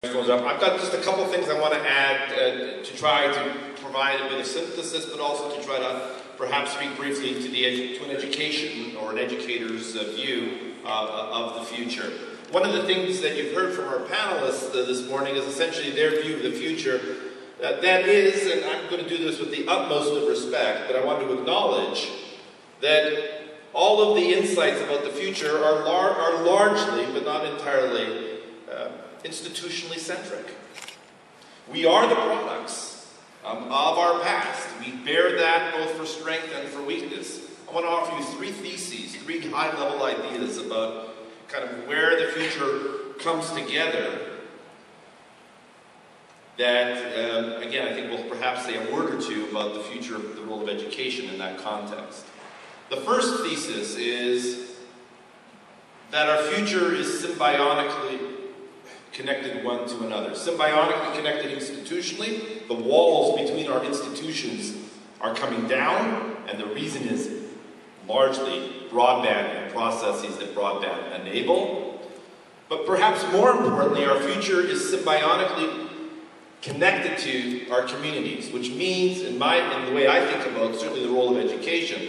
I've got just a couple things I want to add to try to provide a bit of synthesis, but also to try to perhaps speak briefly to an education or an educator's view of the future. One of the things that you've heard from our panelists this morning is essentially their view of the future. That is, and I'm going to do this with the utmost of respect, but I want to acknowledge that all of the insights about the future are largely, but not entirely, institutionally centric. We are the products of our past. We bear that both for strength and for weakness. I want to offer you three theses, three high-level ideas about kind of where the future comes together that, again, I think we'll perhaps say a word or two about the future of the role of education in that context. The first thesis is that our future is symbiotically connected one to another. Symbiotically connected institutionally. The walls between our institutions are coming down, and the reason is largely broadband and processes that broadband enable. But perhaps more importantly, our future is symbiotically connected to our communities, which means, in the way I think about certainly the role of education,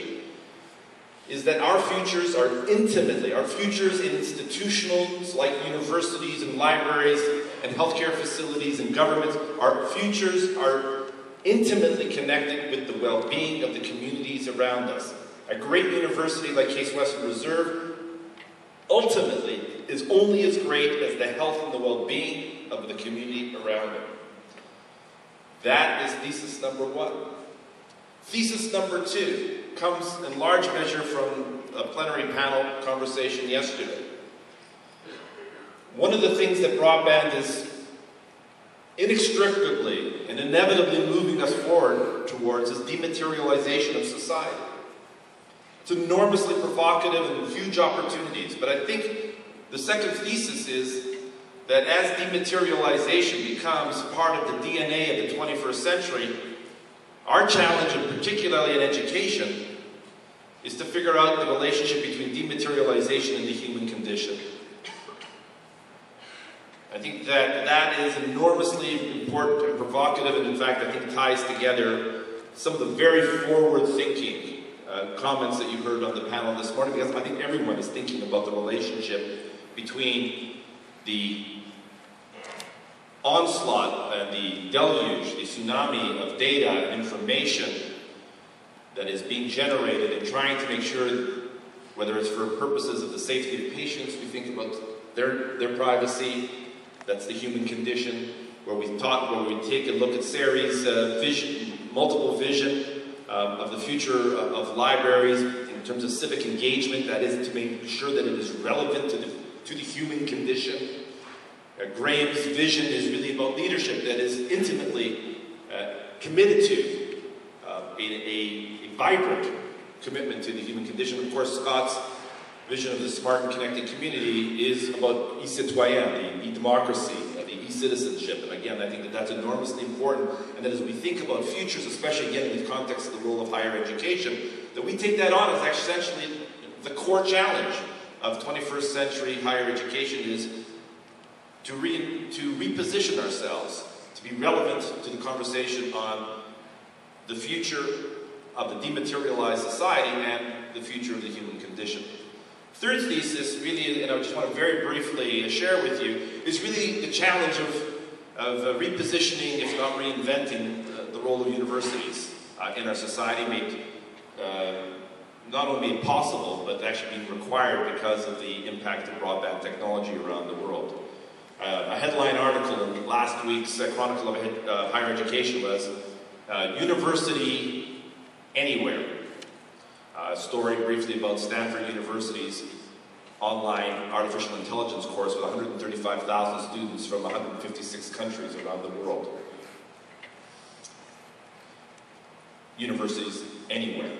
is that our futures are intimately, our futures in institutions like universities and libraries and healthcare facilities and governments, our futures are intimately connected with the well-being of the communities around us. A great university like Case Western Reserve ultimately is only as great as the health and the well-being of the community around it. That is thesis number one. Thesis number two comes in large measure from a plenary panel conversation yesterday. One of the things that broadband is inextricably and inevitably moving us forward towards is dematerialization of society. It's enormously provocative and huge opportunities, but I think the second thesis is that as dematerialization becomes part of the DNA of the 21st century, our challenge, and particularly in education, is to figure out the relationship between dematerialization and the human condition. I think that is enormously important and provocative, and in fact I think ties together some of the very forward-thinking comments that you heard on the panel this morning, because I think everyone is thinking about the relationship between the onslaught and the deluge, the tsunami of data and information that is being generated, and trying to make sure, whether it's for purposes of the safety of patients, we think about their privacy, that's the human condition, where we take a look at Sari's multiple vision of the future of libraries in terms of civic engagement, that is to make sure that it is relevant to the human condition. Graham's vision is really about leadership that is intimately committed to a vibrant commitment to the human condition. Of course, Scott's vision of the smart and connected community is about e-citoyen, the e-democracy, the e-citizenship. And again, I think that that's enormously important, and that as we think about futures, especially again in the context of the role of higher education, that we take that on as essentially the core challenge of 21st century higher education is to reposition ourselves, to be relevant to the conversation on the future of the dematerialized society and the future of the human condition. Third thesis, really, and I just want to very briefly share with you, is really the challenge of repositioning, if not reinventing, the role of universities in our society, made not only possible, but actually being required because of the impact of broadband technology around the world. A headline article in last week's Chronicle of Higher Education was University Anywhere. A story briefly about Stanford University's online artificial intelligence course with 135,000 students from 156 countries around the world. Universities Anywhere.